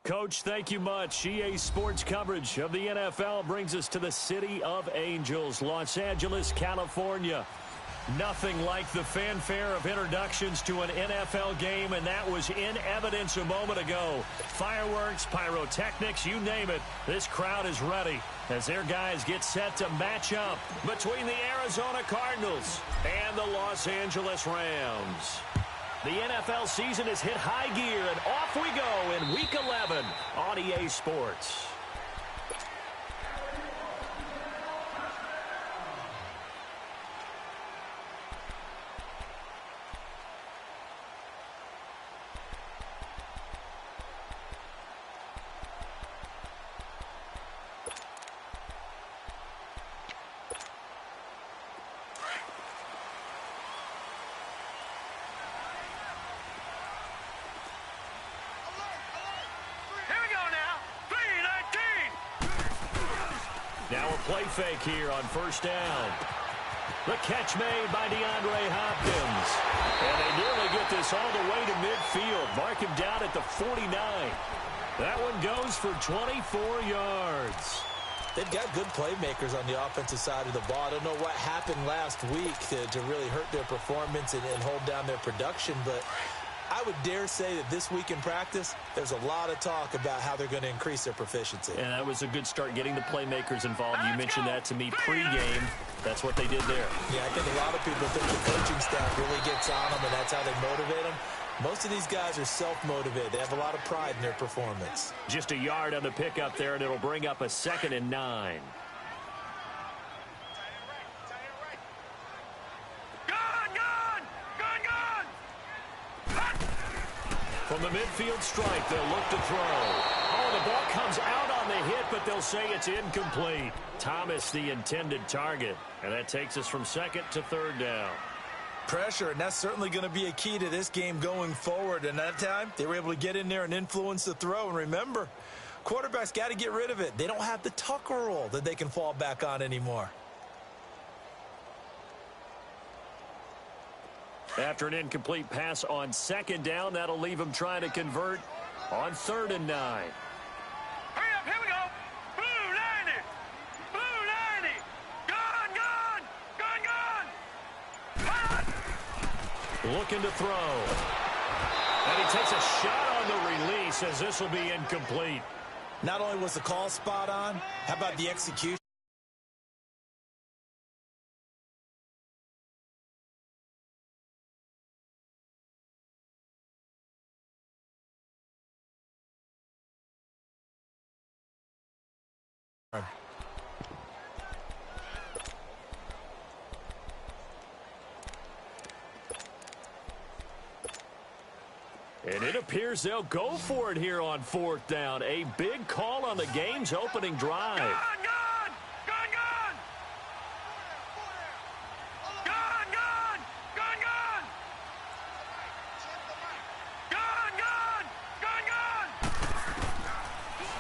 Coach, thank you much. EA Sports coverage of the NFL brings us to the City of Angels, Los Angeles, California. Nothing like the fanfare of introductions to an NFL game, and that was in evidence a moment ago. Fireworks, pyrotechnics, you name it. This crowd is ready as their guys get set to match up between the Arizona Cardinals and the Los Angeles Rams. The NFL season has hit high gear, and off we go in Week 11 on EA Sports. Now a play fake here on first down. The catch made by DeAndre Hopkins. And they nearly get this all the way to midfield. Mark him down at the 49. That one goes for 24 yards. They've got good playmakers on the offensive side of the ball. I don't know what happened last week to really hurt their performance and hold down their production, but I would dare say that this week in practice, there's a lot of talk about how they're going to increase their proficiency. And that was a good start, getting the playmakers involved. You mentioned that to me pregame. That's what they did there. Yeah, I think a lot of people think the coaching staff really gets on them, and that's how they motivate them. Most of these guys are self-motivated. They have a lot of pride in their performance. Just a yard on the pickup there, and it'll bring up a 2nd and 9. From the midfield strike, they'll look to throw. Oh, the ball comes out on the hit, but they'll say it's incomplete. Thomas, the intended target. And that takes us from 2nd to 3rd down. Pressure, and that's certainly going to be a key to this game going forward. And that time, they were able to get in there and influence the throw. And remember, quarterbacks got to get rid of it. They don't have the tucker roll that they can fall back on anymore. After an incomplete pass on 2nd down, that'll leave them trying to convert on 3rd and 9. Hurry up, here we go. Blue 90. Blue 90. Gone. Looking to throw. And he takes a shot on the release as this will be incomplete. Not only was the call spot on, how about the execution? And it appears they'll go for it here on 4th down. A big call on the game's opening drive. Gone.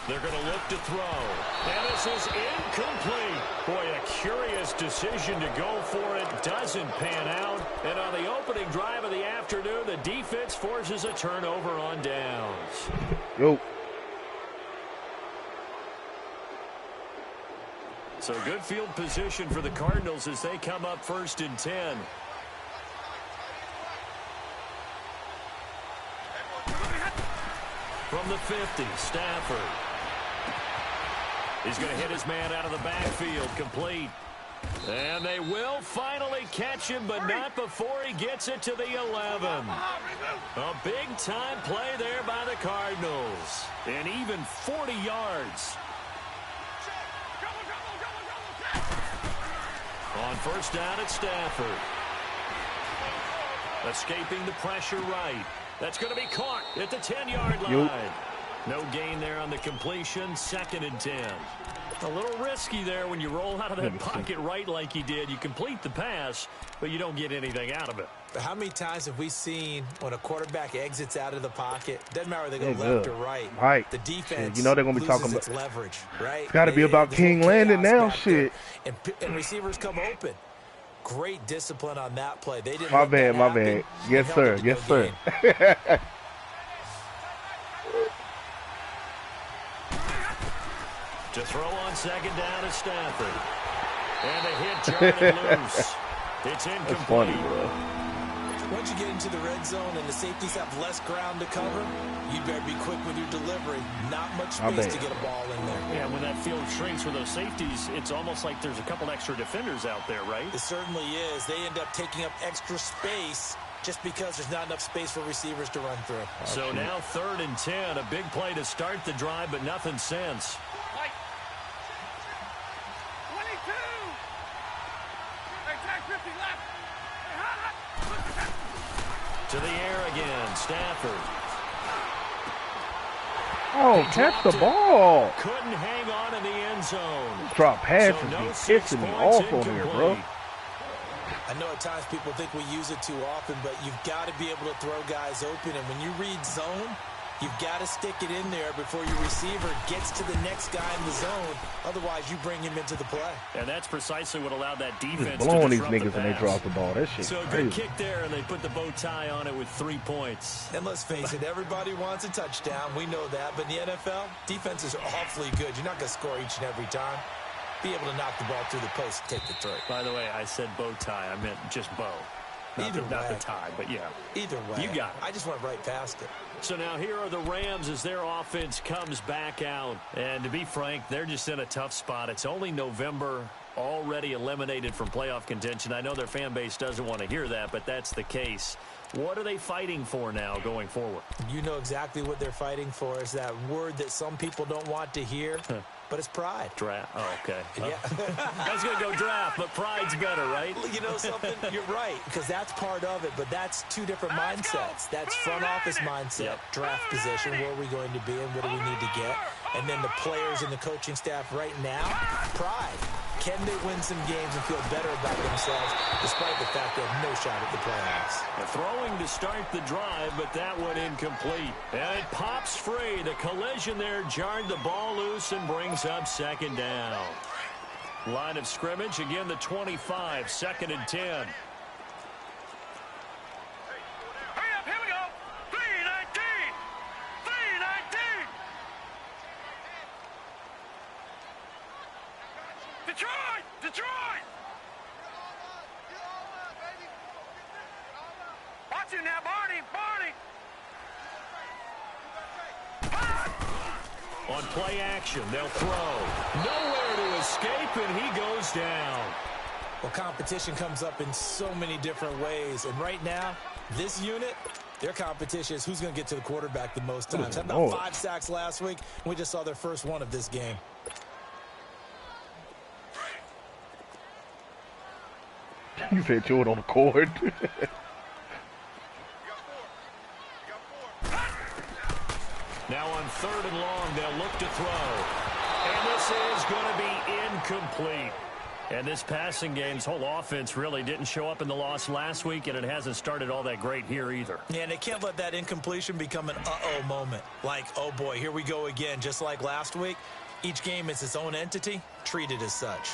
They're going to look to throw. And this is incomplete. Boy, a curious decision to go for it. Doesn't pan out. And on the opening drive of the afternoon, the defense forces a turnover on downs. Yo. So good field position for the Cardinals as they come up 1st and 10. From the 50, Stafford. He's going to hit his man out of the backfield, complete. And they will finally catch him, but not before he gets it to the 11. A big-time play there by the Cardinals. And even 40 yards. On 1st down at Stafford. Escaping the pressure right. That's going to be caught at the 10-yard line. No gain there on the completion. 2nd and 10. A little risky there when you roll out of that pocket right like he did. You complete the pass, but you don't get anything out of it. But how many times have we seen when a quarterback exits out of the pocket, doesn't matter whether they go left or right, the defense you know they're gonna be talking its about leverage, right? It's got to be about King Landon now, shit. And receivers come open. Great discipline on that play. They didn't. My bad. Yes, sir. To throw on second down to Stafford. And a hit jarred it loose. It's incomplete. That's funny, bro. Once you get into the red zone and the safeties have less ground to cover, you better be quick with your delivery. Not much space to get a ball in there. Yeah, when that field shrinks with those safeties, it's almost like there's a couple extra defenders out there, right? It certainly is. They end up taking up extra space just because there's not enough space for receivers to run through. So now 3rd and 10, a big play to start the drive, but nothing since. 22. Hey, 10, 50 left. Hey, hot. To the air again, Stafford. Oh, catch the ball. Couldn't hang on in the end zone. Drop passes So no be 6 pissing me points off on here, bro. incomplete. I know at times people think we use it too often, but you've got to be able to throw guys open. And when you read zone, you've got to stick it in there before your receiver gets to the next guy in the zone. Otherwise, you bring him into the play. And that's precisely what allowed that Just defense to blowing these disrupt the niggas when they pass. drop the ball. That shit So a crazy. good kick there, and they put the bow tie on it with 3 points. And let's face it, everybody wants a touchdown. We know that. But in the NFL, defenses are awfully good. You're not going to score each and every time. Be able to knock the ball through the post and take the throw. By the way, I said bow tie. I meant just bow. Not the tie, but yeah. Either way. You got it. I just went right past it. So now here are the Rams as their offense comes back out. And to be frank, they're just in a tough spot. It's only November, already eliminated from playoff contention. I know their fan base doesn't want to hear that, but that's the case. What are they fighting for now going forward? You know exactly what they're fighting for. Is that word that some people don't want to hear, but it's pride. Draft. Oh, okay. Yeah. I was going to go draft, but pride's better, right? You know something? You're right, because that's part of it, but that's two different mindsets. That's front office mindset, draft position, where are we going to be and what do we need to get? And then the players and the coaching staff right now, pride. Can they win some games and feel better about themselves despite the fact they have no shot at the playoffs? Throwing to start the drive, but that one incomplete. And it pops free. The collision there jarred the ball loose and brings up second down. Line of scrimmage, again the 25, 2nd and 10. Hurry up, here we go. 319. 319. Detroit! Detroit! Watch it now, Barney! Barney! On play action, they'll throw. Nowhere to escape, and he goes down. Well, competition comes up in so many different ways. And right now, this unit, their competition is who's going to get to the quarterback the most times. Had about 5 sacks last week, and we just saw their first one of this game. You said you it on the court. Now on 3rd and long, they'll look to throw. And this is going to be incomplete. And this passing game's whole offense really didn't show up in the loss last week, and it hasn't started all that great here either. Yeah, and they can't let that incompletion become an uh-oh moment. Like, oh boy, here we go again. Just like last week, each game is its own entity, treated as such.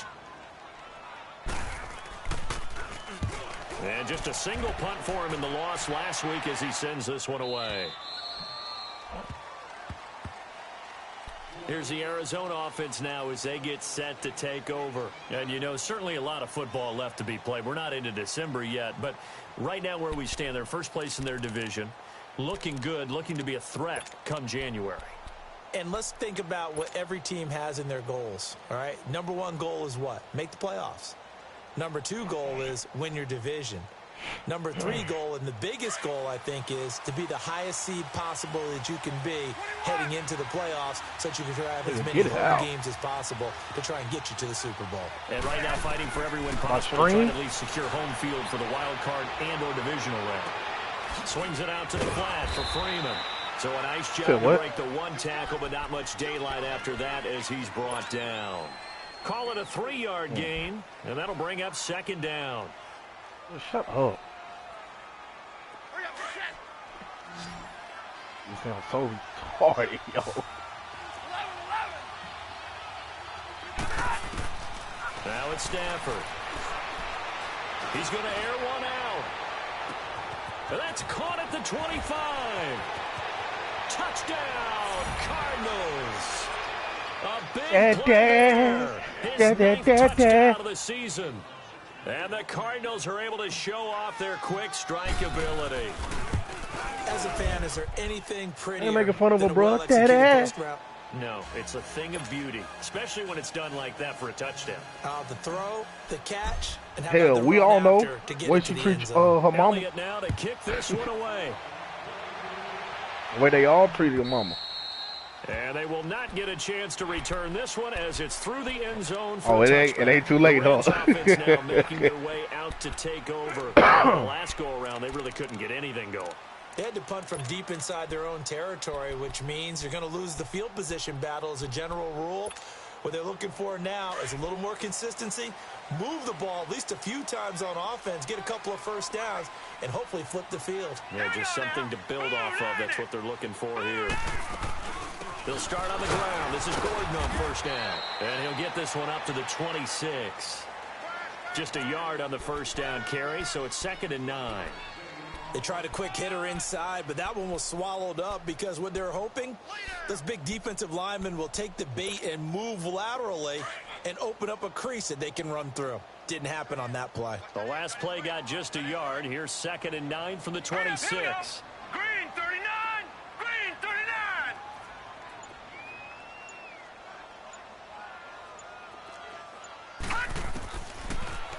And just a single punt for him in the loss last week as he sends this one away. Here's the Arizona offense now as they get set to take over. And, you know, certainly a lot of football left to be played. We're not into December yet, but right now where we stand, they're first place in their division. Looking good, looking to be a threat come January. And let's think about what every team has in their goals, all right? Number 1 goal is what? Make the playoffs. Number 2 goal is win your division. Number 3 goal, and the biggest goal, I think, is to be the highest seed possible that you can be heading into the playoffs so that you can have as many home games as possible to try and get you to the Super Bowl. And right now fighting for every win possible, trying to at least secure home field for the wild card and or divisional round. Swings it out to the flat for Freeman. So a nice job to break the 1 tackle, but not much daylight after that as he's brought down. Call it a 3-yard gain, and that'll bring up 2nd down. Shut up. You sound so retarded, yo. 11. Now it's Stafford. He's going to air one out. That's caught at the 25. Touchdown, Cardinals. A big play there. His ninth touchdown of the season. And the Cardinals are able to show off their quick strike ability. As a fan, is there anything prettier You're making fun of than a bro. well-executed post route? No, it's a thing of beauty, especially when it's done like that for a touchdown. The throw, the catch, and how Hell, about the we run all know after to get what into she the treats end zone. her mama. Elliott now to kick this one away. The way they all treated her mama. And they will not get a chance to return this one as it's through the end zone for Oh, a it ain't too late, the Rams huh? offense now making their way out to take over. The last go-around, they really couldn't get anything going. They had to punt from deep inside their own territory, which means you're going to lose the field position battle as a general rule. What they're looking for now is a little more consistency, move the ball at least a few times on offense, get a couple of first downs, and hopefully flip the field. Yeah, just something to build off of. That's what they're looking for here. They'll start on the ground. This is Gordon on first down. And he'll get this one up to the 26. Just a yard on the first down carry, so it's 2nd and 9. They tried a quick hitter inside, but that one was swallowed up because what they're hoping, this big defensive lineman will take the bait and move laterally and open up a crease that they can run through. Didn't happen on that play. The last play got just a yard. Here's 2nd and 9 from the 26. Green 39. Green 39.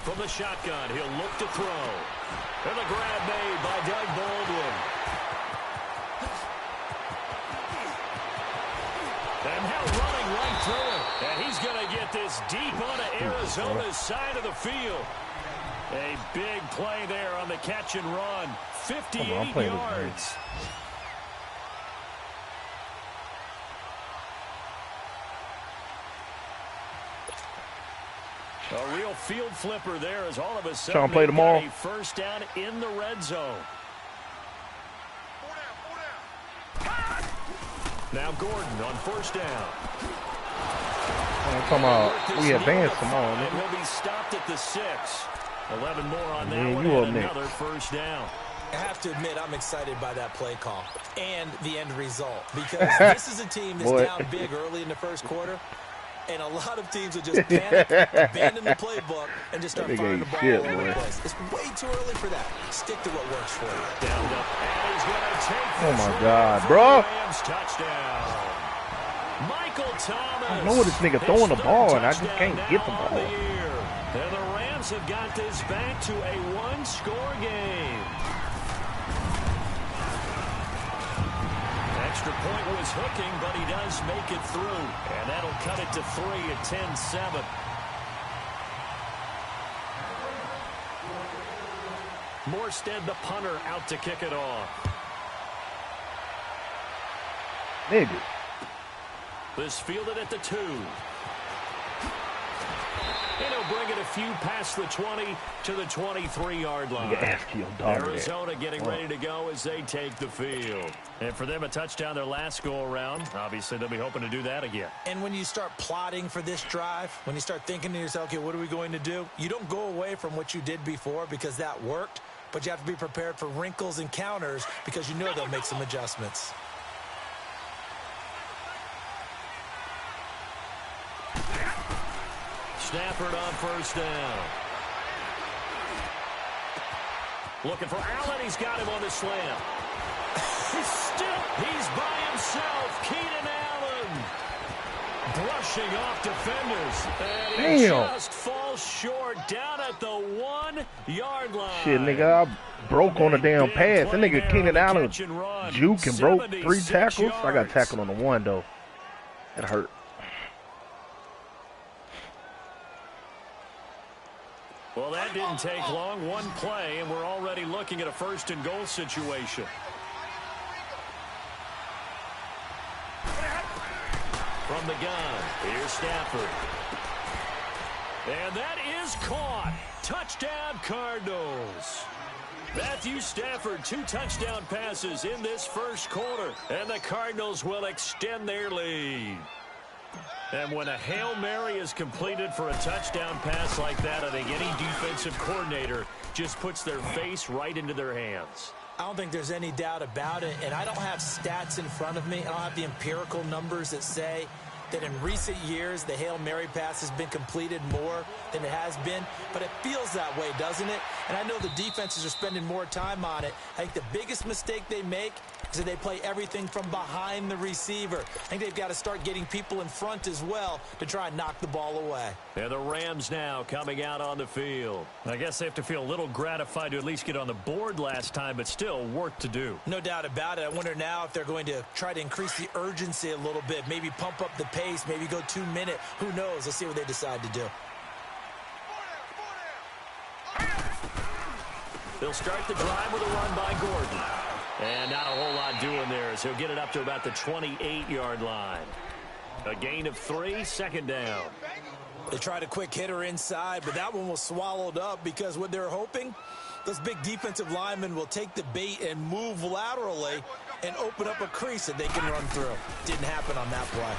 From the shotgun, he'll look to throw. And the grab made by Doug Baldwin. And now running right through it. And he's going to get this deep onto Arizona's side of the field. A big play there on the catch and run. 58 yards. A real field flipper there as all of a sudden play tomorrow. a first down in the red zone. Now Gordon on first down. I'm talking about we advance tomorrow. And he'll be stopped at the 6. 11 more on that Man, one you up and next. another first down. I have to admit, I'm excited by that play call and the end result because this is a team that's down big early in the first quarter, and a lot of teams will just panic, abandon the playbook, and just start firing the ball all over the place. It's way too early for that. Stick to what works for you. Down up, and he's going to take Oh this my one God, for bro. the Rams touchdown. Michael Thomas. I know this nigga throwing the his ball, third and I just can't touchdown get the now on ball. year. And the Rams have got this back to a one-score game. Extra point was hooking, but he does make it through. And that'll cut it to 3 at 10-7. Morstead, the punter, out to kick it off. Nigga. This fielded at the 2. And he'll bring it a few past the 20 to the 23-yard line. Arizona getting ready to go as they take the field. And for them, a touchdown their last go-around. Obviously, they'll be hoping to do that again. And when you start plotting for this drive, when you start thinking to yourself, okay, what are we going to do? You don't go away from what you did before because that worked, but you have to be prepared for wrinkles and counters because you know they'll make some adjustments. Stafford on first down. Looking for Allen. He's got him on the slant. He's by himself. Keenan Allen. Brushing off defenders. And he just falls short down at the 1-yard line. Shit, nigga, I broke on a damn pass. That nigga Keenan Allen juke and broke 3 tackles. I got tackled on the 1, though. That hurt. Well, that didn't take long. One play, and we're already looking at a first-and-goal situation. From the gun, here's Stafford. And that is caught. Touchdown, Cardinals. Matthew Stafford, 2 touchdown passes in this first quarter, and the Cardinals will extend their lead. And when a Hail Mary is completed for a touchdown pass like that, I think any defensive coordinator just puts their face right into their hands. I don't think there's any doubt about it, and I don't have stats in front of me. I don't have the empirical numbers that say that in recent years the Hail Mary pass has been completed more than it has been, but it feels that way, doesn't it? And I know the defenses are spending more time on it. I think the biggest mistake they make is that they play everything from behind the receiver. I think they've got to start getting people in front as well to try and knock the ball away. And the Rams now coming out on the field. I guess they have to feel a little gratified to at least get on the board last time, but still work to do. No doubt about it. I wonder now if they're going to try to increase the urgency a little bit, maybe pump up the pace, maybe go 2 minute. Who knows? Let's see what they decide to do. They'll start the drive with a run by Gordon. And not a whole lot doing there as he'll get it up to about the 28-yard line. A gain of 3, 2nd down. They tried a quick hitter inside, but that one was swallowed up because what they're hoping, those big defensive linemen will take the bait and move laterally and open up a crease that they can run through. Didn't happen on that play.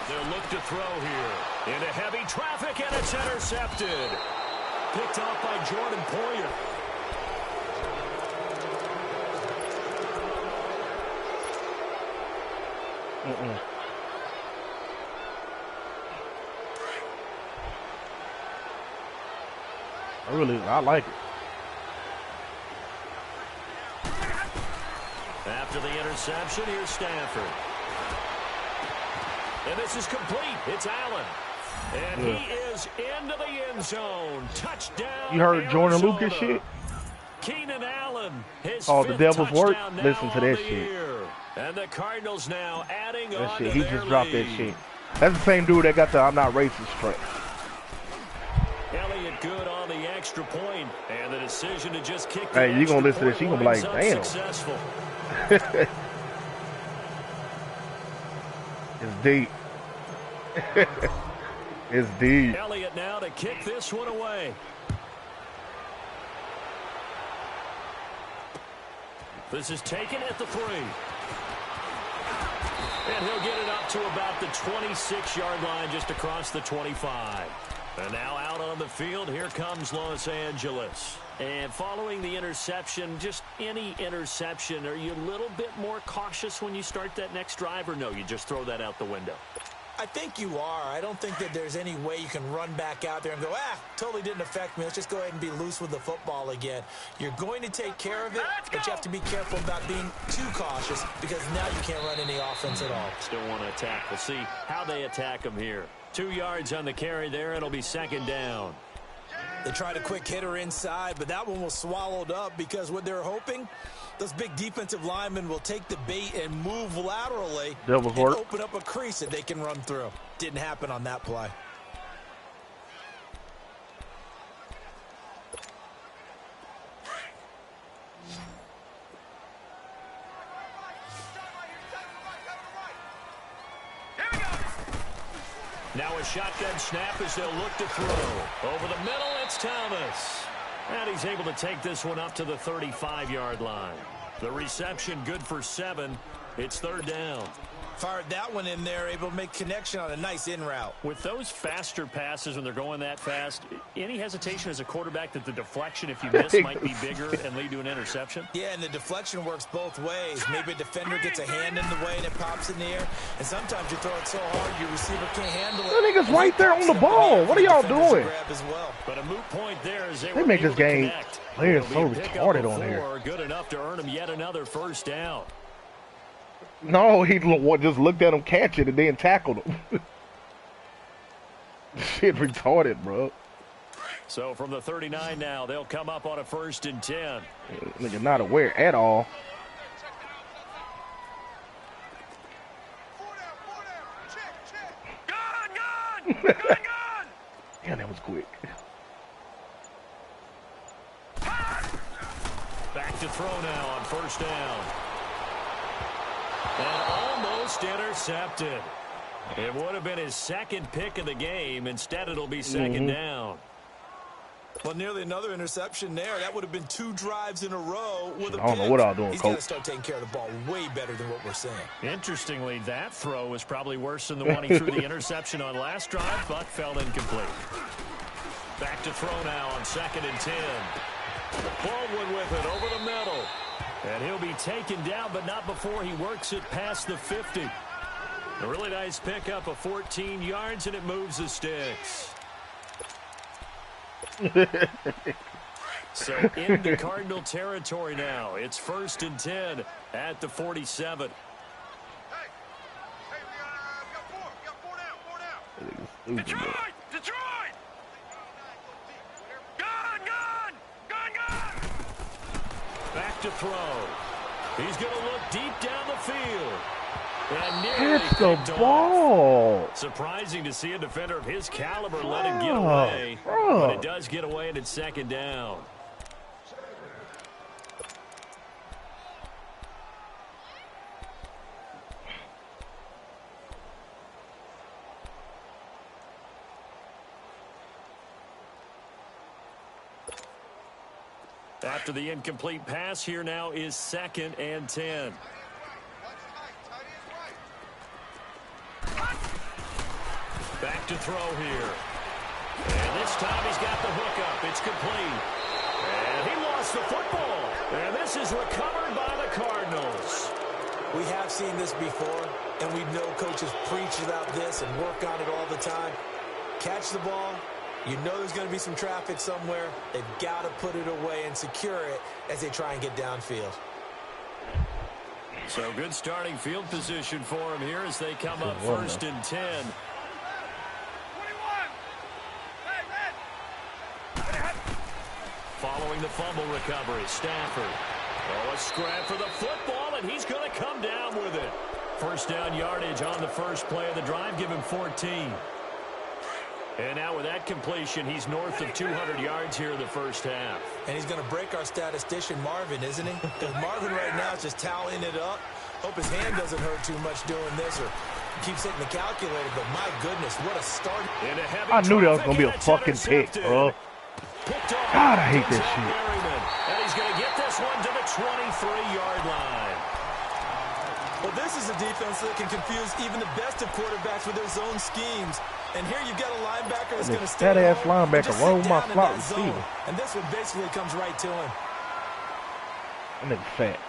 They'll look to throw here. Into heavy traffic, and it's intercepted. Picked off by Jordan Poyer. I like it. After the interception, here's Stanford. And this is complete. It's Allen. And he is into the end zone. Touchdown. You heard Jordan Arizona. Lucas shit? Keenan Allen. His The devil's work? Listen to that shit. Year. And the Cardinals now adding That on shit. to He their just dropped lead. that shit. That's the same dude that got the I'm not racist strike. Elliott good on the extra point, and the decision to just kick the Hey, you gonna listen to this? You gonna be like, extra damn. point successful. It's deep. It's deep. Elliott now to kick this one away. This is taken at the 3. And he'll get it up to about the 26-yard line, just across the 25. And now out on the field, here comes Los Angeles. And following the interception, just any interception, are you a little bit more cautious when you start that next drive, or no, you just throw that out the window? I think you are. I don't think that there's any way you can run back out there and go, totally didn't affect me. Let's just go ahead and be loose with the football again. You're going to take care of it, but you have to be careful about being too cautious because now you can't run any offense at all. Still want to attack. We'll see how they attack them here. 2 yards on the carry there. It'll be 2nd down. They tried a quick hitter inside, but that one was swallowed up because what they're hoping, those big defensive linemen will take the bait and move laterally and open up a crease that they can run through. Didn't happen on that play. Now a shotgun snap as they'll look to throw. Over the middle, it's Thomas. And he's able to take this one up to the 35-yard line. The reception good for 7. It's 3rd down. Fired that one in there, able to make connection on a nice in route. With those faster passes when they're going that fast, any hesitation as a quarterback that the deflection, if you miss, might be bigger and lead to an interception? Yeah, and the deflection works both ways. Maybe a defender gets a hand in the way and it pops in the air. And sometimes you throw it so hard your receiver can't handle it. That nigga's right there on the ball. What are y'all doing? But a moot point there as they make this game players so retarded on here. Good enough to earn him yet another 1st down. No, he just looked at him catch it and then tackled him. Shit retarded, bro. So from the 39 now, they'll come up on a 1st and 10. Nigga not aware at all. Gun! Yeah, that was quick. Back to throw now on 1st down. And almost intercepted. It would have been his 2nd pick of the game. Instead, it'll be 2nd down. Well, nearly another interception there. That would have been 2 drives in a row with a pick. I don't know what I'll do, He's got to start taking care of the ball way better than what we're seeing. Interestingly, that throw was probably worse than the one he threw the interception on last drive, but fell incomplete. Back to throw now on 2nd and 10. Baldwin with it over the middle. And he'll be taken down, but not before he works it past the 50. A really nice pickup of 14 yards, and it moves the sticks. So into Cardinal territory now. It's 1st and 10 at the 47. Detroit! Detroit! Gun! Back to throw. He's going to look deep down the field. And Catch the ball. Surprising to see a defender of his caliber let him get away. But it does get away, and it's 2nd down. After the incomplete pass, here now is 2nd and 10. Back to throw here. And this time he's got the hookup. It's complete. And he lost the football. And this is recovered by the Cardinals. We have seen this before, and we know coaches preach about this and work on it all the time. Catch the ball. You know there's going to be some traffic somewhere. They've got to put it away and secure it as they try and get downfield. So good starting field position for him here as they come up 1st and 10. 21. Following the fumble recovery, Stafford. Oh, a scrap for the football, and he's going to come down with it. 1st down yardage on the first play of the drive. Give him 14. And now with that completion, he's north of 200 yards here in the first half. And he's going to break our statistician, Marvin, isn't he? Because Marvin right now is just tallying it up. Hope his hand doesn't hurt too much doing this or keeps hitting the calculator. But my goodness, what a start. I knew that was going to be a fucking pick, bro. God, I hate this shit. And he's going to get this one to the 23-yard line. Well, this is a defense that can confuse even the best of quarterbacks with their zone schemes. And here you've got a linebacker that's going to stay that ass linebacker roll my slot receiver. And this one basically comes right to him. That nigga fat.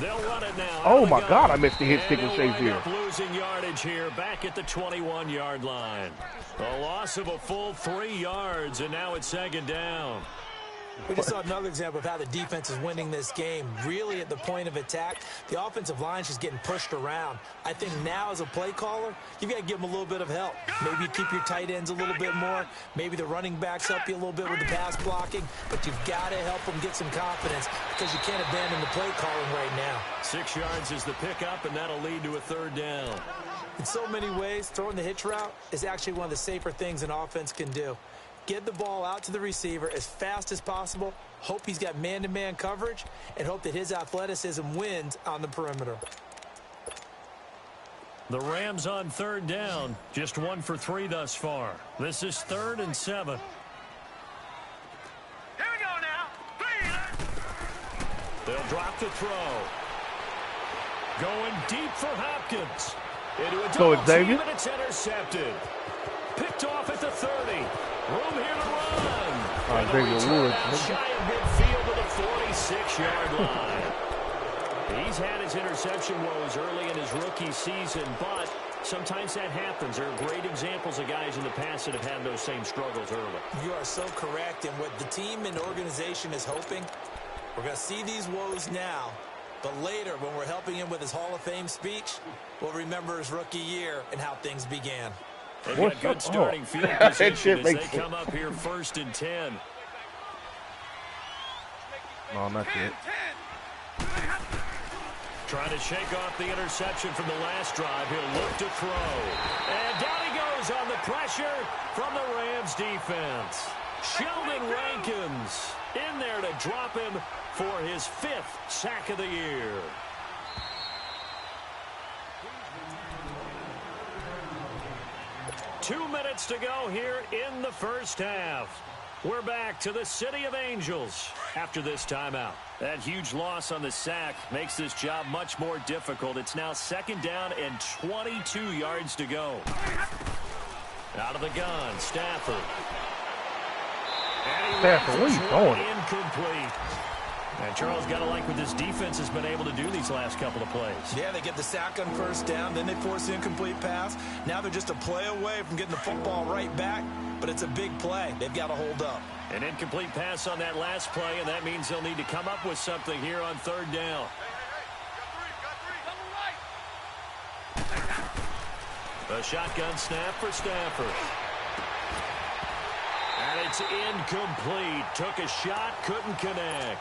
They'll run it now. Oh my God, I missed the hit stick with Chase here. Losing yardage here back at the 21-yard line. A loss of a full 3 yards, and now it's 2nd down. We just saw another example of how the defense is winning this game. Really at the point of attack, the offensive line's just getting pushed around. I think now as a play caller, you've got to give them a little bit of help. Maybe you keep your tight ends a little bit more. Maybe the running backs help you a little bit with the pass blocking. But you've got to help them get some confidence because you can't abandon the play calling right now. 6 yards is the pickup, and that'll lead to a 3rd down. In so many ways, throwing the hitch route is actually one of the safer things an offense can do. Get the ball out to the receiver as fast as possible, hope he's got man-to-man coverage, and hope that his athleticism wins on the perimeter. The Rams on 3rd down, just 1 for 3 thus far. This is 3rd and 7. Here we go now. They'll drop the throw. Going deep for Hopkins. Into a double team, and it's intercepted. Picked off at the 30. Room here to run. Xavier Woods. Shy of midfield to the 46-yard line. He's had his interception woes early in his rookie season, but sometimes that happens. There are great examples of guys in the past that have had those same struggles early. You are so correct. And what the team and organization is hoping, we're going to see these woes now, but later when we're helping him with his Hall of Fame speech, we'll remember his rookie year and how things began. They've got good starting field position as they come up here 1st and 10. No, not yet. Trying to shake off the interception from the last drive. He'll look to throw. And down he goes on the pressure from the Rams defense. Sheldon Rankins in there to drop him for his 5th sack of the year. Two minutes to go here in the first half. We're back to the City of Angels after this timeout. That huge loss on the sack makes this job much more difficult. It's now 2nd down and 22 yards to go. Out of the gun, Stafford. Stafford, where you going? Incomplete. And Charles, got to like what this defense has been able to do these last couple of plays. Yeah, they get the sack on first down, then they force the incomplete pass. Now they're just a play away from getting the football right back, but it's a big play. They've got to hold up. An incomplete pass on that last play, and that means they'll need to come up with something here on third down. The shotgun snap for Stafford. And it's incomplete. Took a shot, couldn't connect.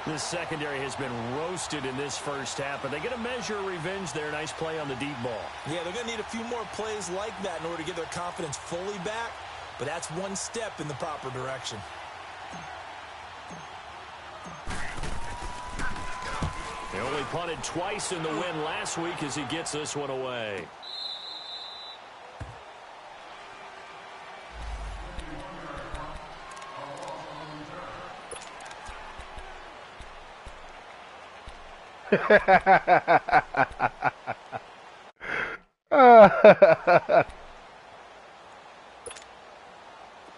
This secondary has been roasted in this first half, but they get a measure of revenge there. Nice play on the deep ball. Yeah, they're going to need a few more plays like that in order to get their confidence fully back, but that's one step in the proper direction. They only punted twice in the win last week as he gets this one away.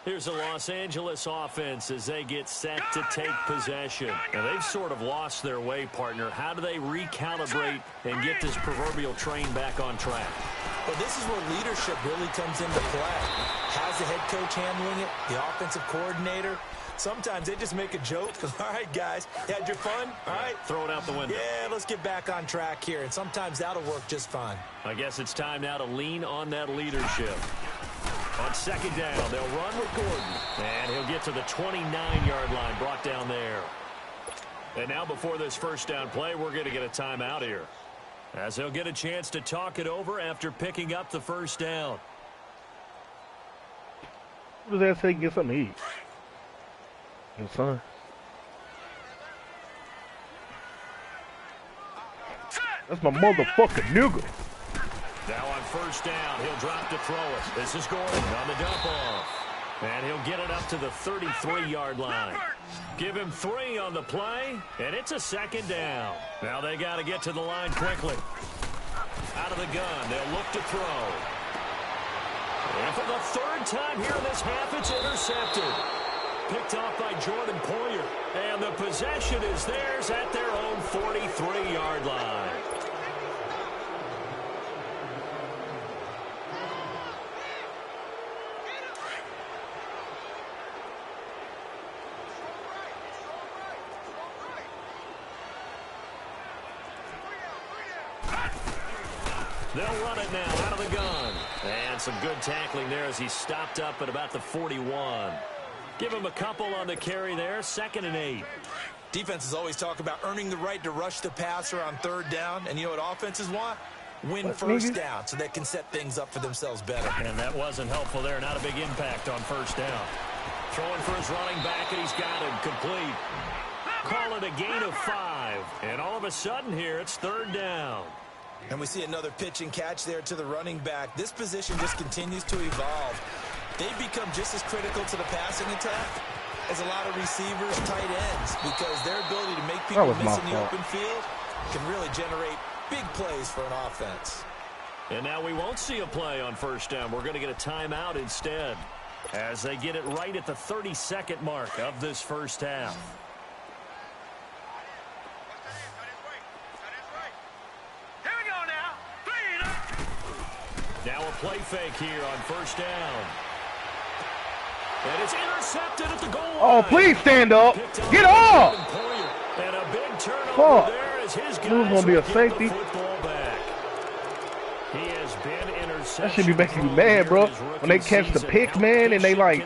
Here's a Los Angeles offense as they get set to take possession. And they've sort of lost their way, partner. How do they recalibrate and get this proverbial train back on track? Well, this is where leadership really comes into play. How's the head coach handling it? The offensive coordinator? Sometimes they just make a joke. All right, guys, you had your fun? All right. Throw it out the window. Yeah, let's get back on track here. And sometimes that'll work just fine. I guess it's time now to lean on that leadership. On second down, they'll run with Gordon. And he'll get to the 29-yard line, brought down there. And now before this first down play, we're going to get a timeout here, as they'll get a chance to talk it over after picking up the first down. What does that say? Get something to eat. Your son. That's my motherfucking nigga. Now on first down, he'll drop to throw it. This is Gordon on the dump off. And he'll get it up to the 33-yard line. Give him 3 on the play, and it's a second down. Now they got to get to the line quickly. Out of the gun, they'll look to throw. And for the third time here in this half, it's intercepted. Picked off by Jordan Poyer. And the possession is theirs at their own 43-yard line. They'll run it now out of the gun. And some good tackling there as he stopped up at about the 41. Give him a couple on the carry there. 2nd and 8. Defenses always talk about earning the right to rush the passer on third down. And you know what offenses want? Win first down so they can set things up for themselves better. And that wasn't helpful there. Not a big impact on first down. Throwing for his running back, and he's got him complete. Call it a gain of 5. And all of a sudden here, it's third down. And we see another pitch and catch there to the running back. This position just continues to evolve. They've become just as critical to the passing attack as a lot of receivers, tight ends, because their ability to make people miss in the open field can really generate big plays for an offense. And now we won't see a play on first down. We're going to get a timeout instead, as they get it right at the 32nd mark of this first half. Now a play fake here on first down. And it's intercepted at the goal line. Oh, please stand up. Get off. And a big turnover there as his guys going to be a safety. He has been intercepted. That should be making you mad, bro. When they catch the pick, man, and they like,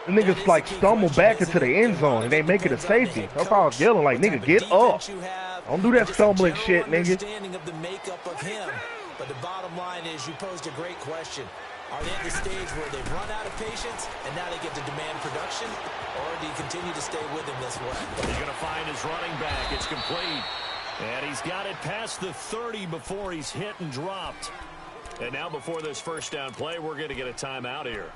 the niggas like stumble back into the end zone and they make it a safety. That's why I was yelling like, nigga, get up. Don't do that stumbling shit, nigga. But the bottom line is you posed a great question. Are they at the stage where they've run out of patience and now they get to demand production? Or do you continue to stay with him this way? He's going to find his running back. It's complete. And he's got it past the 30 before he's hit and dropped. And now before this first down play, we're going to get a timeout here,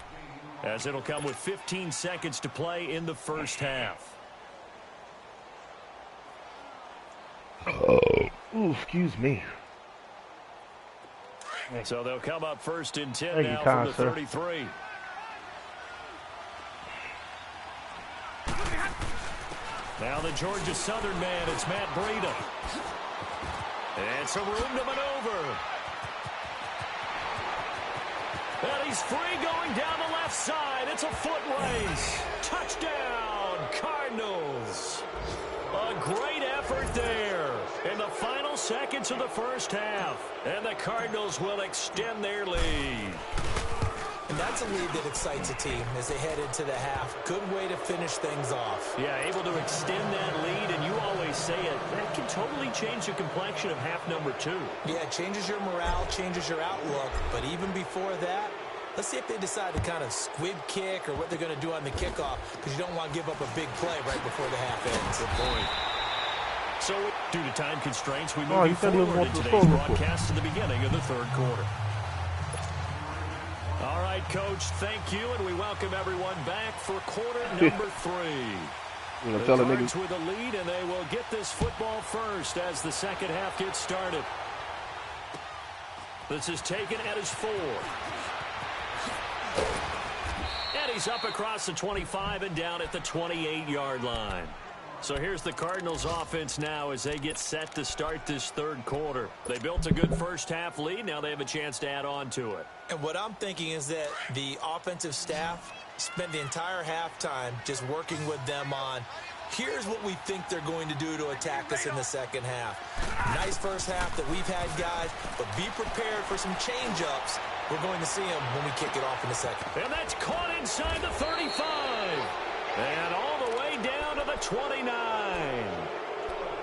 as it'll come with 15 seconds to play in the first half. Ooh, excuse me. So they'll come up 1st and 10 now from the 33. Now the Georgia Southern man, it's Matt Breida. And some room to maneuver. And he's free going down the left side. It's a foot race. Touchdown, Cardinals. A great effort there in the final seconds of the first half. And the Cardinals will extend their lead. And that's a lead that excites a team as they head into the half. Good way to finish things off. Yeah, able to extend that lead, and you always say it, that can totally change the complexion of half number 2. Yeah, it changes your morale, changes your outlook. But even before that, let's see if they decide to kind of squib kick or what they're going to do on the kickoff, because you don't want to give up a big play right before the half ends. Good point. So, due to time constraints, we move forward in today's broadcast to the beginning of the third quarter. All right, Coach, thank you, and we welcome everyone back for quarter number 3. The Cards with a lead, and they will get this football first as the second half gets started. This is taken at his 4. And he's up across the 25 and down at the 28-yard line. So here's the Cardinals offense now as they get set to start this third quarter. They built a good first half lead. Now they have a chance to add on to it. And what I'm thinking is that the offensive staff spent the entire halftime just working with them on, here's what we think they're going to do to attack us in the second half. Nice first half that we've had, guys, but be prepared for some change-ups. We're going to see them when we kick it off in a second. And that's caught inside the 35. And all the way down to the 29.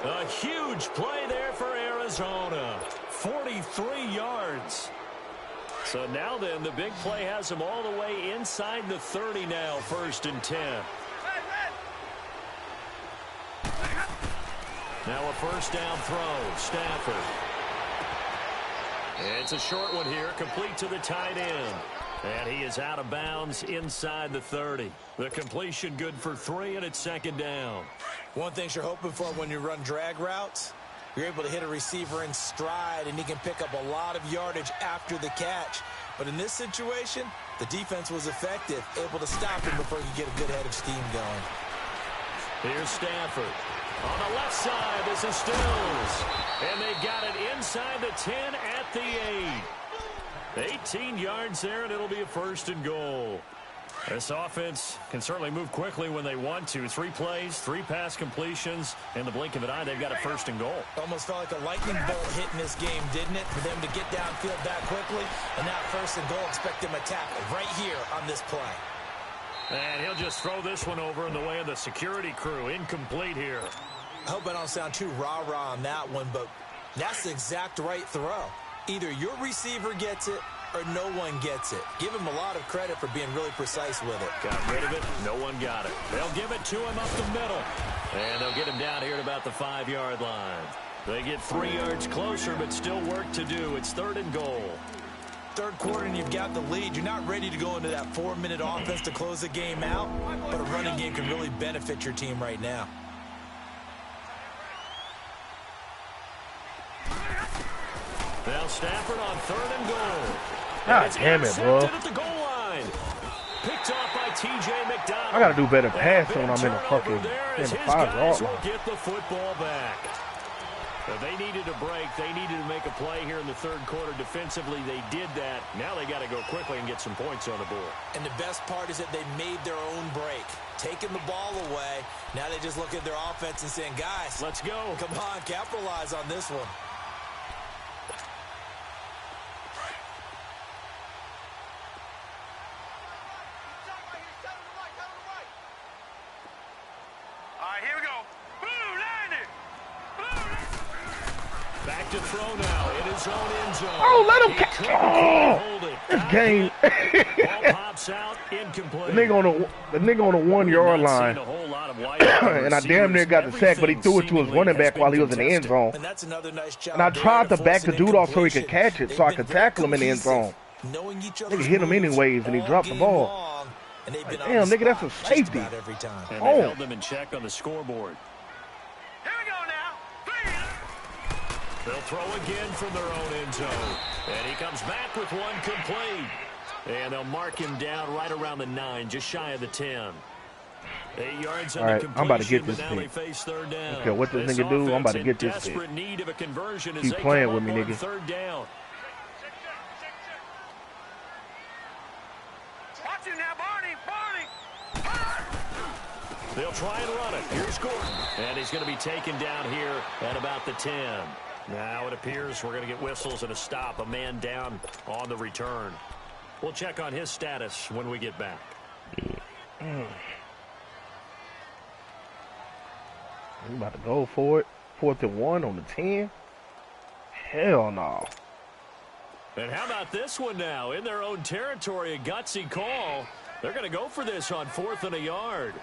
A huge play there for Arizona. 43 yards. So now then, the big play has them all the way inside the 30 now, 1st and 10. Now a first down throw, Stafford. It's a short one here, complete to the tight end. And he is out of bounds inside the 30. The completion good for 3, and it's 2nd down. One thing you're hoping for when you run drag routes, you're able to hit a receiver in stride, and he can pick up a lot of yardage after the catch. But in this situation, the defense was effective, able to stop him before he could get a good head of steam going. Here's Stafford. On the left side, this is Stills. And they got it inside the 10 at the 8. 18 yards there, and it'll be a 1st and goal. This offense can certainly move quickly when they want to. 3 plays, 3 pass completions. In the blink of an eye, they've got a 1st and goal. Almost felt like a lightning bolt hit in this game, didn't it? For them to get downfield that quickly. And now 1st and goal, expect them to tackle right here on this play. And he'll just throw this one over in the way of the security crew. Incomplete here. I hope I don't sound too rah-rah on that one, but that's the exact right throw. Either your receiver gets it or no one gets it. Give him a lot of credit for being really precise with it. Got rid of it. No one got it. They'll give it to him up the middle. And they'll get him down here at about the 5-yard line. They get 3 yards closer, but still work to do. It's 3rd and goal. Third quarter and you've got the lead. You're not ready to go into that 4-minute offense to close the game out, but a running game can really benefit your team right now. Now Stafford on 3rd and goal. God damn it, bro. At the goal line. Picked off by T.J. McDonald. I gotta do better passing when I'm in the fucking 5-yard line. Get the football back. But they needed a break. They needed to make a play here in the third quarter. Defensively, they did that. Now they got to go quickly and get some points on the board. And the best part is that they made their own break. Taking the ball away. Now they just look at their offense and saying, guys, let's go. Come on, capitalize on this one. Back to throw now in his own end zone. Oh, let him catch. Oh, this game. Ball pops out, incomplete. The nigga on the 1-yard line. And I damn near got the sack, but he threw it to his running back while he was in the end zone. And that's another nice job. And I tried to back the dude off so he could catch it, so I could tackle him in the end zone. Nigga hit him anyways, and he dropped the ball. Like, damn, nigga, that's a safety. And they held them in check on the scoreboard. They'll throw again from their own end zone. And he comes back with one complete. And they'll mark him down right around the 9, just shy of the 10. 8 yards All right, I'm about to get but this now they pick. face third down. Okay, what this nigga do? I'm about to get this pick. Desperate need of a conversion as Keep they playing come with up me, on nigga. third down. Watch it now, Barney. They'll try and run it. Here's Gordon. And he's going to be taken down here at about the 10. Now it appears we're going to get whistles and a stop. A man down on the return. We'll check on his status when we get back. We about to go for it. 4th and 1 on the 10. Hell no. And how about this one now? In their own territory, a gutsy call. They're going to go for this on 4th and a yard.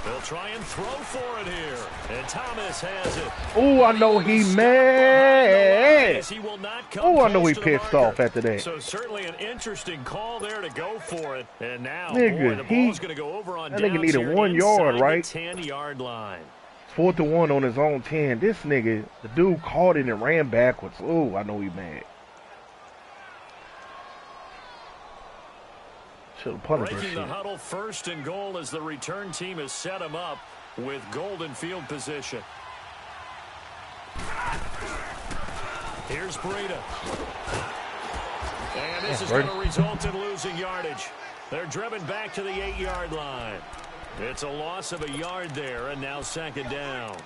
They'll try and throw for it here. And Thomas has it. Oh, I know he mad. Oh, I know he pissed off after that. So certainly an interesting call there to go for it. And now, nigga, boy, the ball's going to go over on that downs nigga needed here 1 yard, right? 10-yard line. 4th and 1 on his own 10. This nigga, the dude caught it and ran backwards. Oh, I know he mad. Breaking the huddle, 1st and goal as the return team has set him up with golden field position. Here's Breida. And this is going to result in losing yardage. They're driven back to the 8-yard line. It's a loss of a yard there, and now 2nd down.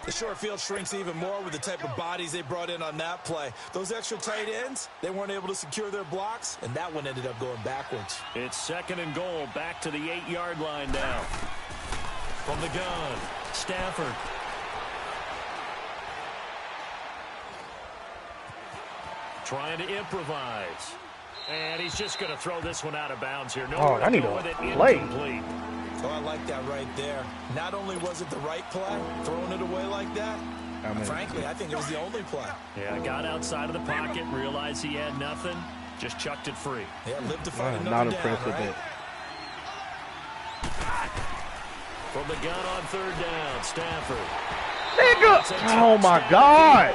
The short field shrinks even more with the type of bodies they brought in on that play. Those extra tight ends, they weren't able to secure their blocks, and that one ended up going backwards. It's 2nd and goal, back to the 8-yard line now. From the gun, Stafford. Trying to improvise. And he's just going to throw this one out of bounds here. Oh, I need to play. Incomplete. Oh, I like that right there. Not only was it the right play, throwing it away like that, frankly, I think it was the only play. Yeah, got outside of the pocket, realized he had nothing, just chucked it free. Yeah, lived to fight another not down, impressed with right? it. From the gun on 3rd down, Stafford. Nigga! Oh my God!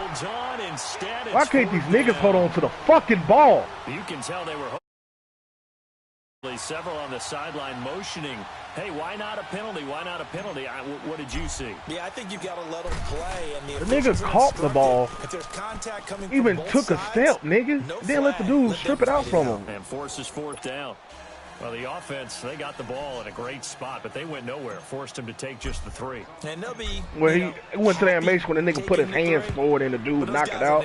Why can't these niggas hold on to the fucking ball? You can tell they were several on the sideline motioning. Hey, why not a penalty? Why not a penalty? What did you see? Yeah, I think you've got to let them play. And the nigga caught the ball. If there's contact coming even from both took sides, a step, nigga. No then let the dude strip it out from him. And forces 4th down. Well, the offense, they got the ball in a great spot, but they went nowhere. Forced him to take just the 3. And they'll be, well, he went to that animation when the nigga put his hands forward and the dude knocked it out.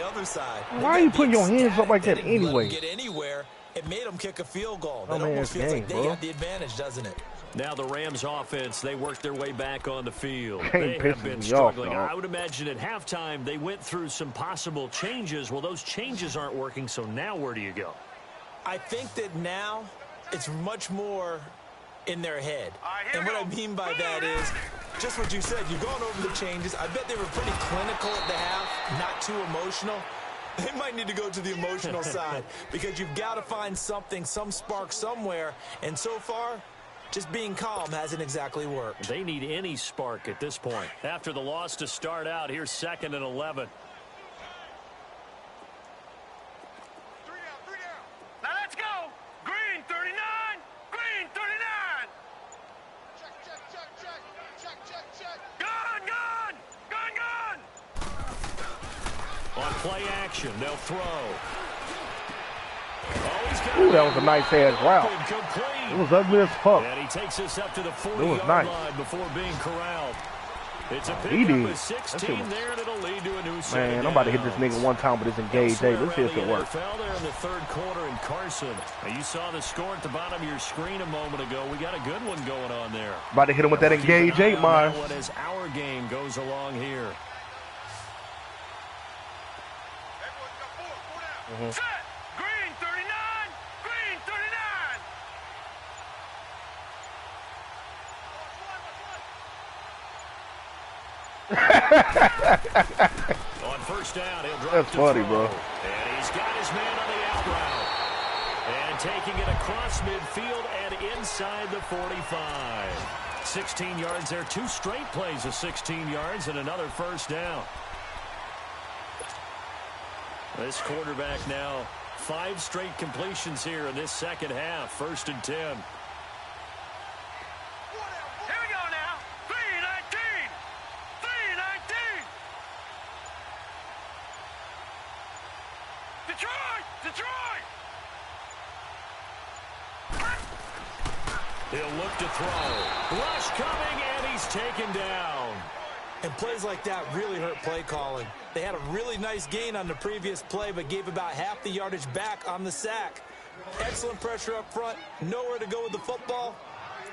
Why are you putting your hands up like that anyway? Get anywhere. It made them kick a field goal. That almost feels game, like they got the advantage, doesn't it? Now the Rams offense, they worked their way back on the field. They have been struggling. Off, I would imagine at halftime they went through some possible changes. Well, those changes aren't working, so now where do you go? I think that now it's much more in their head. And what I mean by that is just what you said. You've gone over the changes. I bet they were pretty clinical at the half, not too emotional. They might need to go to the emotional side because you've got to find something, some spark somewhere. And so far, just being calm hasn't exactly worked. They need any spark at this point. After the loss to start out, here's 2nd and 11. Now let's go. Green 39. Green 39. Check. Gun. On play action, they'll throw. Ooh, that was a nice ass route. It was ugly as fuck. And he takes us up to the 40-yard line before being corralled. It's a pickup of 16 there, and it'll lead to a new second Man, I'm about to hit this nigga one time with this engage. Hey, let's see if it works. Fell there in the 3rd quarter in Carson. You saw the score at the bottom of your screen a moment ago. We got a good one going on there. About to hit him with that engage 8 mile. What as our game goes along here. Set. Green 39. Green 39. On 1st down, he'll drop. That's funny, bro. And he's got his man on the out route. And taking it across midfield and inside the 45. 16 yards there. 2 straight plays of 16 yards and another 1st down. This quarterback now 5 straight completions here in this second half. 1st and 10. Here we go now. 3-19. 3-19. Detroit! Detroit! He'll look to throw. Rush coming, and he's taken down. And plays like that really hurt play calling. They had a really nice gain on the previous play, but gave about half the yardage back on the sack. Excellent pressure up front. Nowhere to go with the football.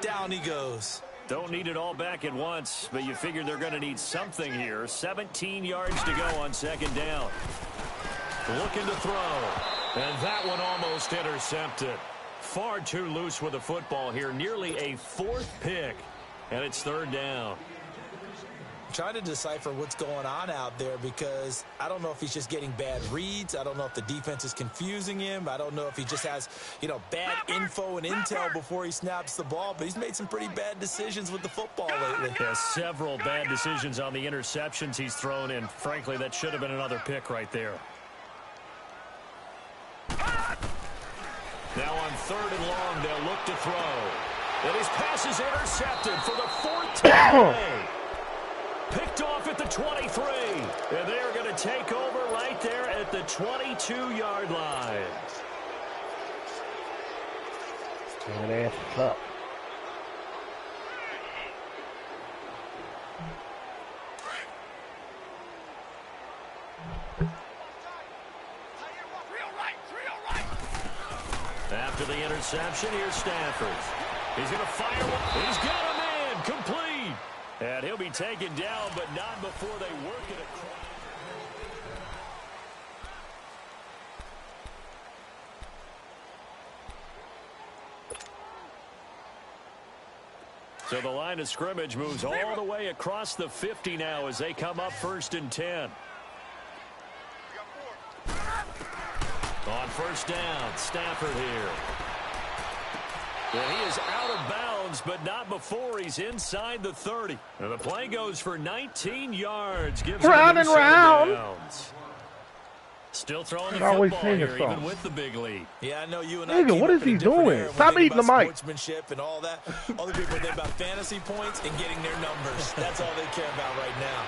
Down he goes. Don't need it all back at once, but you figure they're going to need something here. 17 yards to go on 2nd down. Looking to throw. And that one almost intercepted. Far too loose with the football here. Nearly a 4th pick. And it's 3rd down. Trying to decipher what's going on out there because I don't know if he's just getting bad reads. I don't know if the defense is confusing him. I don't know if he just has, bad info and intel before he snaps the ball. But he's made some pretty bad decisions with the football lately. Yeah, several bad decisions on the interceptions he's thrown in. Frankly, that should have been another pick right there. Now on 3rd and long, they'll look to throw. And his pass is intercepted for the 4th time. Picked off at the 23. And they are going to take over right there at the 22-yard line. That ass is up. After the interception, here's Stafford. He's going to fire one. He's got a man complete. And he'll be taken down, but not before they work it across. So the line of scrimmage moves all the way across the 50 now as they come up 1st and 10. On 1st down, Stafford here. And he is out of bounds, but not before he's inside the 30. And the play goes for 19 yards. Gives round and round. Downs. Still throwing the football here, even with the big lead. Yeah, I know you and Nigga, what is he doing? Stop eating the mic. Sportsmanship and all that. Other people think about fantasy points and getting their numbers. That's all they care about right now.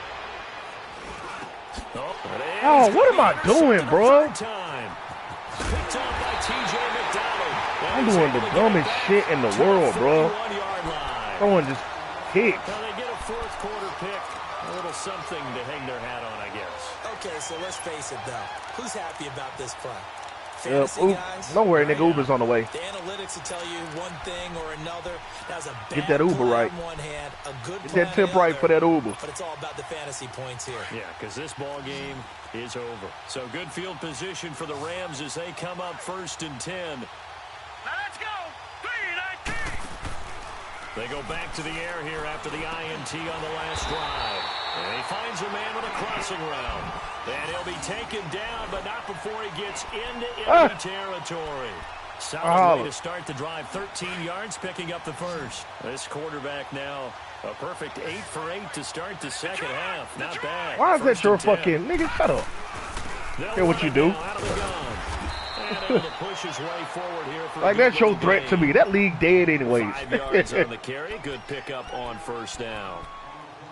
Oh, what am I doing, bro? Picked off by T.J. McDonald. I'm doing the dumbest shit in the world, bro. Throwing just kicks. Well, they get a 4th quarter pick. A little something to hang their hat on, I guess. Okay, so let's face it, though. Who's happy about this play? Fantasy guys? Don't worry, nigga. Uber's on the way. The analytics will tell you one thing or another. That was a bad Get that Uber right. on one hand, a good Get that tip right for that Uber. But it's all about the fantasy points here. Yeah, because this ball game is over. So good field position for the Rams as they come up 1st and 10. Now let's go. 3-19. They go back to the air here after the INT on the last drive. And he finds a man with a crossing route. And he'll be taken down, but not before he gets into enemy territory. Solid way to start the drive. 13 yards, picking up the 1st. This quarterback now a perfect 8 for 8 to start the second half. Not bad. Why is that your fucking nigga? Shut up. Hear what you do. Like, that's your threat to me. That league dead anyways. 5 yards on the carry. Good pickup on 1st down.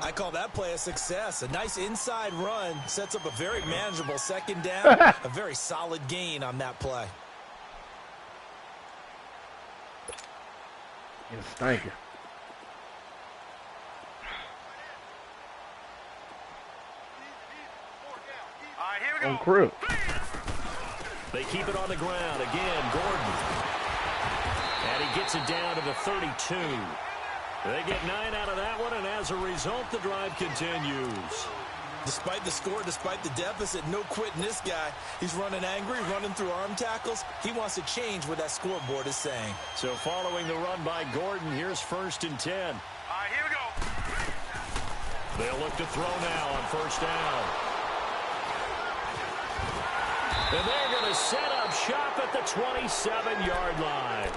I call that play a success. A nice inside run sets up a very manageable 2nd down. A very solid gain on that play. Yes, thank you. All right, here we go. On crew. They keep it on the ground. Again, Gordon. And he gets it down to the 32. They get 9 out of that one, and as a result, the drive continues. Despite the score, despite the deficit, no quitting this guy. He's running angry, running through arm tackles. He wants to change what that scoreboard is saying. So following the run by Gordon, here's 1st and 10. All right, here we go. They'll look to throw now on 1st down. And they're going to set up shop at the 27-yard line.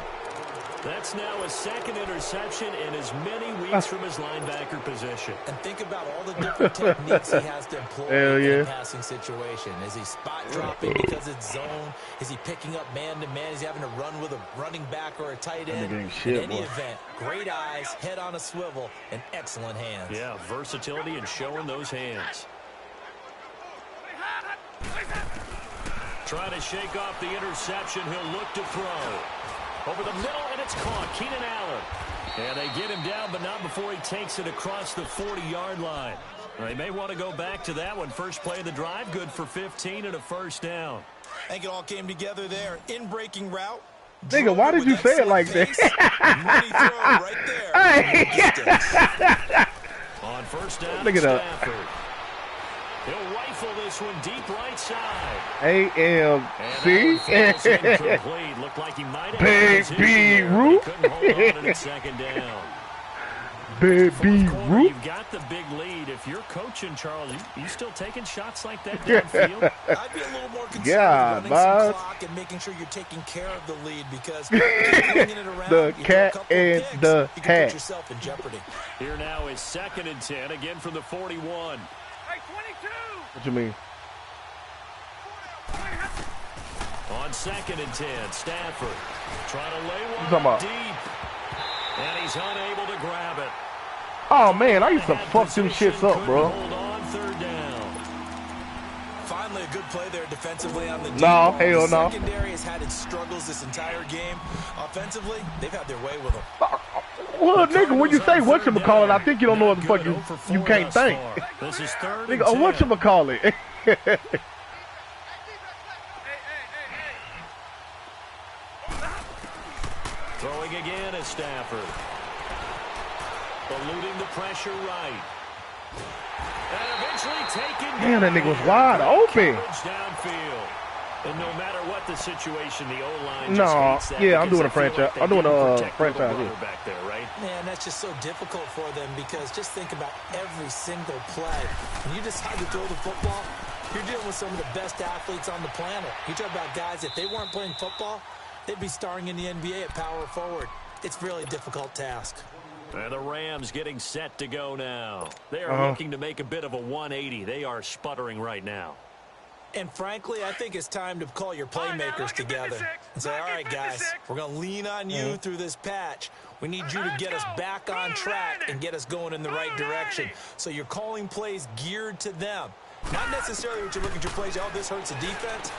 That's now his second interception in as many weeks from his linebacker position. And think about all the different techniques he has to employ in a passing situation. Is he spot dropping because it's zone? Is he picking up man-to-man? Is he having to run with a running back or a tight end? In any event, great eyes, head on a swivel, and excellent hands. Yeah, versatility and showing those hands. Trying to shake off the interception. He'll look to throw. Over the middle, and it's caught. Keenan Allen. And they get him down, but not before he takes it across the 40-yard line. They may want to go back to that one. First play of the drive, good for 15 and a first down. I think it all came together there. In-breaking route. Nigga, why did you say it like that? Money throw right there. On first down, look at that. He'll rifle this one deep right side. AMC. Looked like he might have Baby Root. Couldn't hold on in second down. Baby Root. You've got the big lead. If you're coaching, Charles, you still taking shots like that downfield? I'd be a little more concerned with running some clock and making sure you're taking care of the lead because it around, the cat and the you can hat. put yourself in jeopardy. Here now is 2nd and 10, again from the 41. Hey, 22. What you mean? On 2nd and 10, Stafford trying to lay one about? deep. And he's unable to grab it. Oh, man, I used to fuck them shits up, bro. Hold on 3rd down. Finally, a good play there defensively on the deep No, ball. hell no. The secondary has had its struggles this entire game. Offensively, they've had their way with them. Well, nigga, when you say whatchamacallit, I think you don't know what the fuck you can't think. This is 3rd Nigga, and 10. whatchamacallit? Throwing again is Stafford. Eluding the pressure right. And eventually taken Damn, that nigga was wide open. Downfield. And no matter what the situation, the O-line No, just hates that yeah, I'm because doing a they feel franchise. like I'm doing they a didn't protect franchise, the yeah. back there, right? Man, that's just so difficult for them because just think about every single play. When you decide to throw the football, you're dealing with some of the best athletes on the planet. You talk about guys, if they weren't playing football, they'd be starring in the NBA at power forward. It's a really difficult task. And the Rams getting set to go now. They are looking to make a bit of a 180. They are sputtering right now. And frankly, I think it's time to call your playmakers together and say, all right, guys, we're going to lean on you through this patch. We need you to get us back on track and get us going in the right direction. So you're calling plays geared to them. Not necessarily what you look at your plays, oh, this hurts the defense.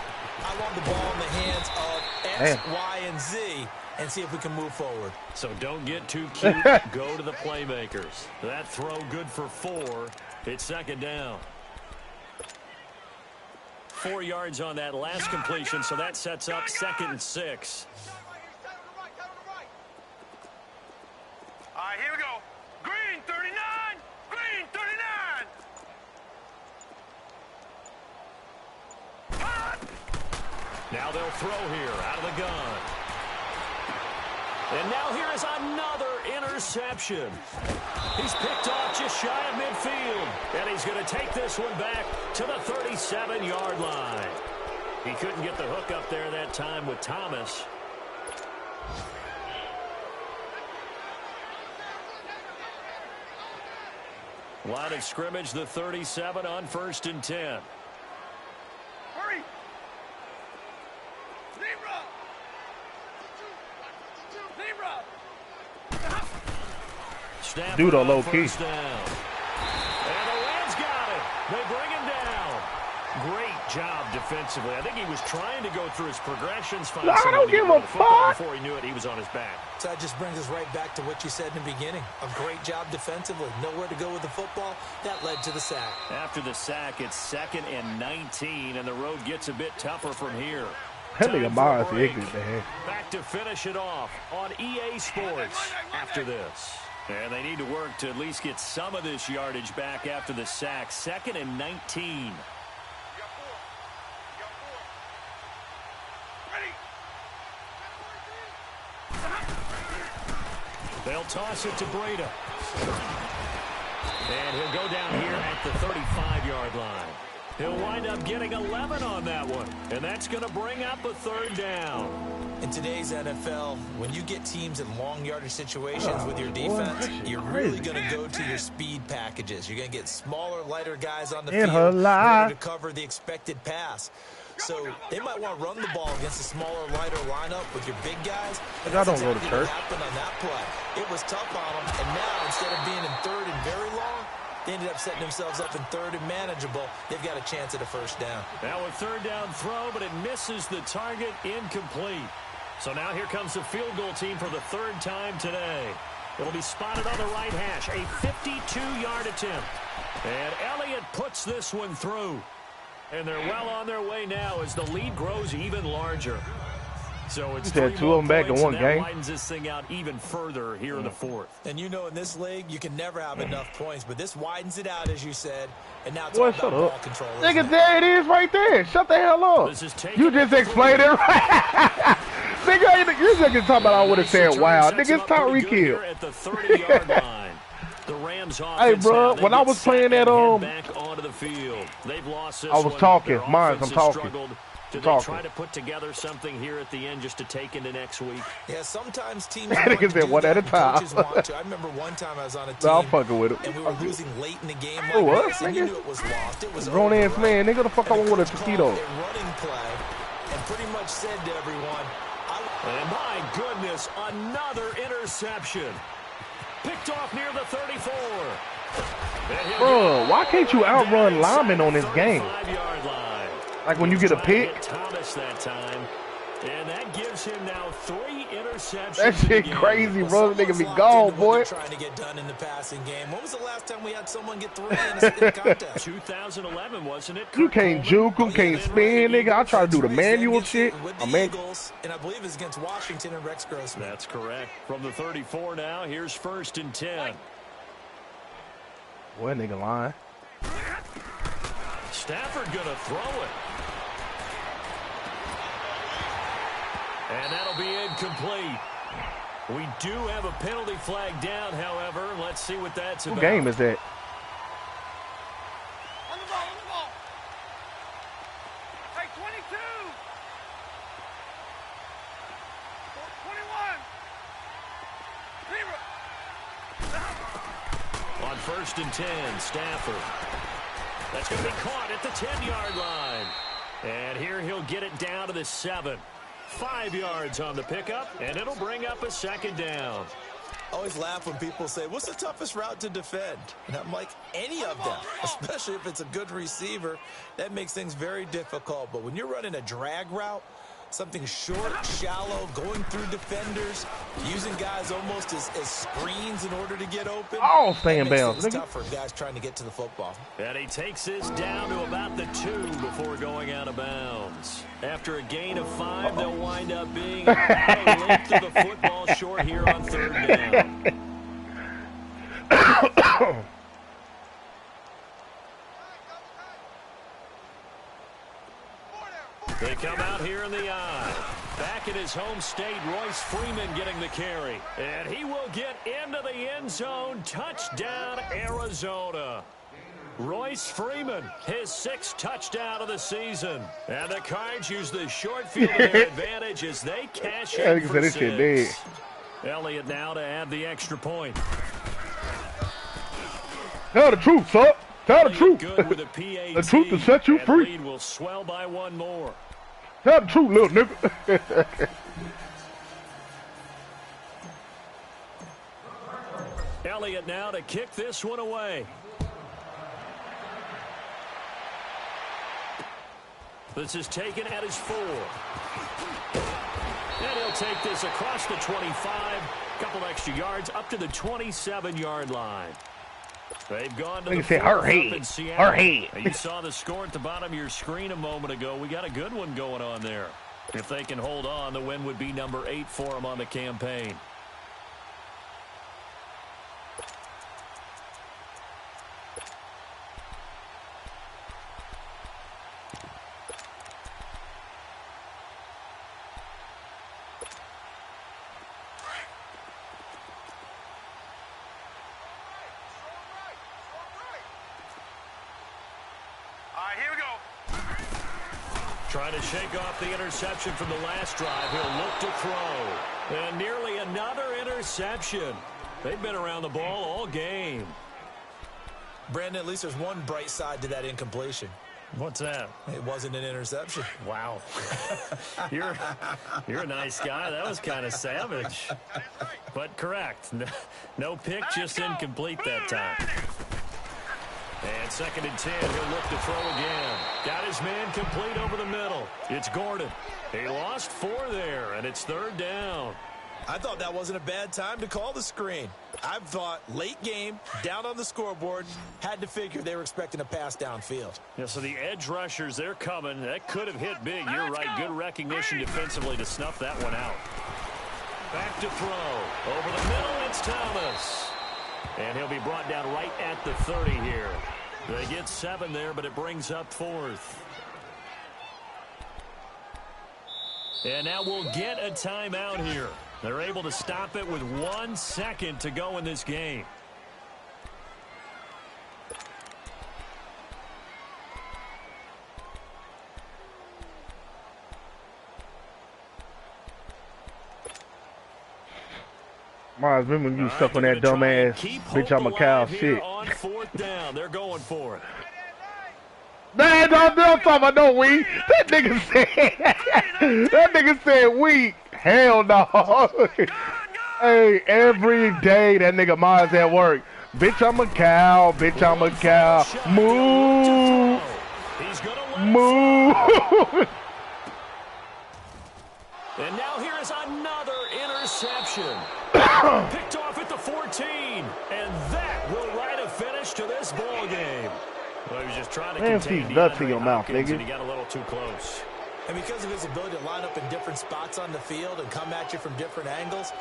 I want the ball in the hands of X, Y, and Z and see if we can move forward. So don't get too cute. Go to the playmakers. That throw good for 4. It's 2nd down. 4 yards on that last completion, so that sets up 2nd and 6. All right, here we go. Green 39. Green 39. Now they'll throw here out of the gun. And now here is another interception. He's picked off just shy of midfield. And he's going to take this one back to the 37-yard line. He couldn't get the hook up there that time with Thomas. Line of scrimmage, the 37 on 1st and 10. Hurry. Dude, a low key. And the Rams got it. They bring him down. Great job defensively. I think he was trying to go through his progressions. I don't give a fuck. Before he knew it, he was on his back. So that just brings us right back to what you said in the beginning. A great job defensively. Nowhere to go with the football. That led to the sack. After the sack, it's 2nd and 19, and the road gets a bit tougher from here. That nigga Mars is ignorant, man. Back to finish it off on EA Sports after this. And they need to work to at least get some of this yardage back after the sack. 2nd and 19. They'll toss it to Breda. And he'll go down here at the 35-yard line. He'll wind up getting 11 on that one, and that's going to bring up a third down. In today's NFL, when you get teams in long yardage situations with your defense, you're really going to go to your speed packages. You're going to get smaller, lighter guys on the field in order to cover the expected pass. So they might want to run the ball against a smaller, lighter lineup with your big guys. And I don't go to church. Happened on that play. It was tough on them, and now instead of being in third and very long, they ended up setting themselves up in third and manageable. They've got a chance at a first down. Now a third down throw, but it misses the target, incomplete. So now here comes the field goal team for the third time today. It'll be spotted on the right hash, a 52-yard attempt. And Elliott puts this one through. And they're well on their way now as the lead grows even larger. So it's 3 two of them back in one game. Widens this thing out even further here in the fourth. And you know, in this league, you can never have enough points, but this widens it out, as you said. And now it's all about ball control. Nigga, there it is right there. Shut the hell up. You just explained it right. Nigga, you just talking about I would have said, wow. Nigga, it's Tyreek Hill. At the 30-yard line. The Rams hey, bro, when I was playing that, back onto the field. They've lost this I was talking. I'm talking. Do they try to put together something here at the end just to take into next week? Yeah, sometimes teams want to do one at a time. I remember one time I was on a team, no, I'm fucking with it. And we were losing late in the game. Oh, what? And you knew it was lost. It was grown ass man. Nigga, the fuck I want with a taquito. A running play, and pretty much said to everyone, and my goodness, another interception. Picked off near the 34. Bro, why can't you outrun linemen on this game? Like when you get a pick. Thomas that time. And that gives him now 3 interceptions. That shit crazy, bro. Nigga be gone, boy. Trying to get done in the passing game. When was the last time we had someone get 3 in a contest? 2011, wasn't it? You can't juke, you can't spin, nigga. I try to do the manual shit. And I believe it's against Washington and Rex Grossman. That's correct. From the 34 now, here's 1st and 10. Boy, nigga lying. Stafford gonna throw it. And that'll be incomplete. We do have a penalty flag down, however. Let's see what that's about. What game is that? On the ball. Hey, 22. 21. 0. On 1st and 10, Stafford. That's going to be caught at the 10-yard line. And here he'll get it down to the 7. 5 yards on the pickup, and it'll bring up a 2nd down. I always laugh when people say, what's the toughest route to defend? And I'm like, any of them, especially if it's a good receiver. That makes things very difficult. But when you're running a drag route, something short, shallow, going through defenders, using guys almost as screens in order to get open. Oh, stay in bounds. It's tough for guys trying to get to the football. And he takes this down to about the 2 before going out of bounds. After a gain of 5, they'll wind up being about a length of the football short here on 3rd down. They come out here in the eye. Back in his home state, Royce Freeman getting the carry. And he will get into the end zone. Touchdown, Arizona. Royce Freeman, his 6th touchdown of the season. And the Cards use the short field to their advantage as they cash in for 6. Elliott now to add the extra point. Tell the truth, son. Tell the truth. The truth will set you free. Lead will swell by 1 more. Tell the truth, little nigga. Elliott now to kick this one away. This is taken at his 4. And he'll take this across the 25. Couple extra yards up to the 27-yard line. They've gone to the 4th up in Seattle. You saw the score at the bottom of your screen a moment ago. We got a good one going on there. If they can hold on, the win would be number 8 for them on the campaign. All right, here we go. Trying to shake off the interception from the last drive. He'll look to throw. And nearly another interception. They've been around the ball all game. Brandon, at least there's one bright side to that incompletion. What's that? It wasn't an interception. Wow. You're a nice guy. That was kind of savage. But correct. No pick, just incomplete that time. And 2nd and 10. He'll look to throw again. Got his man complete over the middle. It's Gordon. He lost 4 there, and it's 3rd down. I thought that wasn't a bad time to call the screen. I thought late game, down on the scoreboard, had to figure they were expecting a pass downfield. Yeah, so the edge rushers, they're coming. That could have hit big. You're right. Good recognition defensively to snuff that one out. Back to throw. Over the middle, it's Thomas. And he'll be brought down right at the 30 here. They get 7 there, but it brings up 4th. And now we'll get a timeout here. They're able to stop it with 1 second to go in this game. Miles, remember when you stuck on that dumbass bitch I'm a cow shit. On 4th down, they're going for it. Nah, don't talk about no weak. That nigga said weak. Hell no. Hey, every day that nigga Miles at work. Bitch, I'm a cow. Bitch, I'm a cow. Move. Move. And now here is another interception. Picked off at the 14. And that will write a finish to this ball game. Well, he was just trying to contain nuts in your mouth, nigga. And he got a little too close. And because of his ability to line up in different spots on the field and come at you from different angles,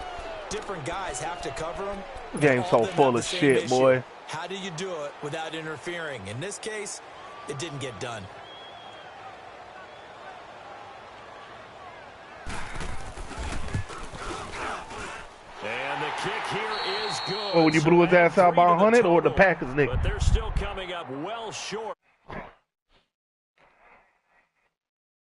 different guys have to cover him. Game's so full of shit, boy. How do you do it without interfering? In this case, it didn't get done. And the kick here is good. Oh, when you blew his ass out by 100 or the Packers, nigga? But they're still coming up well short.